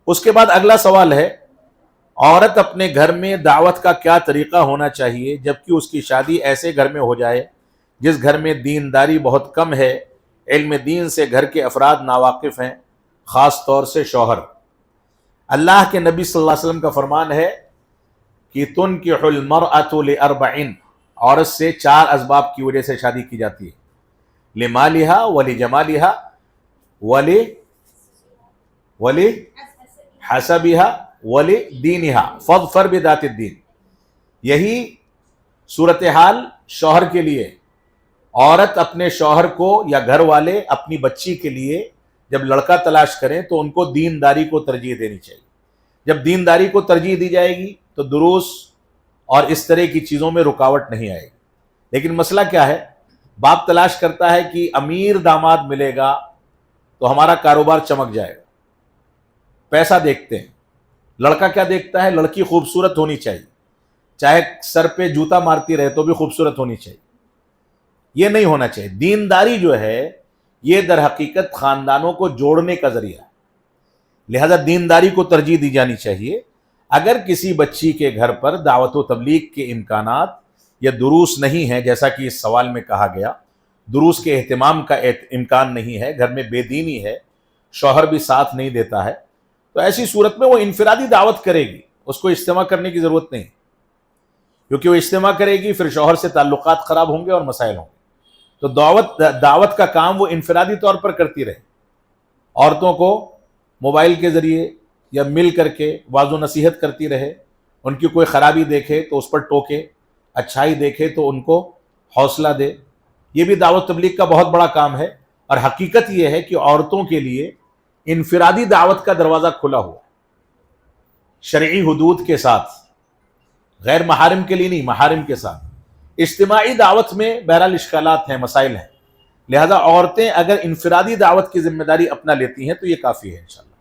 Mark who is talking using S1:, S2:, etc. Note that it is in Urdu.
S1: اس کے بعد اگلا سوال ہے، عورت اپنے گھر میں دعوت کا کیا طریقہ ہونا چاہیے جبکہ اس کی شادی ایسے گھر میں ہو جائے جس گھر میں دینداری بہت کم ہے، علم دین سے گھر کے افراد ناواقف ہیں، خاص طور سے شوہر؟ اللہ کے نبی صلی اللہ علیہ وسلم کا فرمان ہے کہ تنکح المرأۃ لاربع، عورت سے 4 اسباب کی وجہ سے شادی کی جاتی ہے، لمالہا ولجمالہا ولحسبہا ولدینہا فاظفر بذات الدین۔ یہی صورتحال شوہر کے لیے، عورت اپنے شوہر کو یا گھر والے اپنی بچی کے لیے جب لڑکا تلاش کریں تو ان کو دینداری کو ترجیح دینی چاہیے۔ جب دینداری کو ترجیح دی جائے گی تو دروس اور اس طرح کی چیزوں میں رکاوٹ نہیں آئے گی۔ لیکن مسئلہ کیا ہے، باپ تلاش کرتا ہے کہ امیر داماد ملے گا تو ہمارا کاروبار چمک جائے گا، پیسہ دیکھتے ہیں۔ لڑکا کیا دیکھتا ہے، لڑکی خوبصورت ہونی چاہیے، چاہے سر پہ جوتا مارتی رہے تو بھی خوبصورت ہونی چاہیے۔ یہ نہیں ہونا چاہیے۔ دینداری جو ہے یہ در حقیقت خاندانوں کو جوڑنے کا ذریعہ ہے، لہذا دینداری کو ترجیح دی جانی چاہیے۔ اگر کسی بچی کے گھر پر دعوت و تبلیغ کے امکانات یا دروس نہیں ہیں، جیسا کہ اس سوال میں کہا گیا، دروس کے اہتمام کا امکان نہیں ہے، گھر میں بے دینی ہے، شوہر بھی ساتھ نہیں دیتا ہے، تو ایسی صورت میں وہ انفرادی دعوت کرے گی، اس کو اجتماع کرنے کی ضرورت نہیں، کیونکہ وہ اجتماع کرے گی پھر شوہر سے تعلقات خراب ہوں گے اور مسائل ہوں گے۔ تو دعوت کا کام وہ انفرادی طور پر کرتی رہے، عورتوں کو موبائل کے ذریعے یا مل کر کے واعظ و نصیحت کرتی رہے، ان کی کوئی خرابی دیکھے تو اس پر ٹوکے، اچھائی دیکھے تو ان کو حوصلہ دے۔ یہ بھی دعوت تبلیغ کا بہت بڑا کام ہے، اور حقیقت یہ ہے کہ عورتوں کے لیے انفرادی دعوت کا دروازہ کھلا ہوا، شرعی حدود کے ساتھ، غیر محارم کے لیے نہیں، محارم کے ساتھ۔ اجتماعی دعوت میں بہرحال اشکالات ہیں، مسائل ہیں، لہذا عورتیں اگر انفرادی دعوت کی ذمہ داری اپنا لیتی ہیں تو یہ کافی ہے انشاءاللہ۔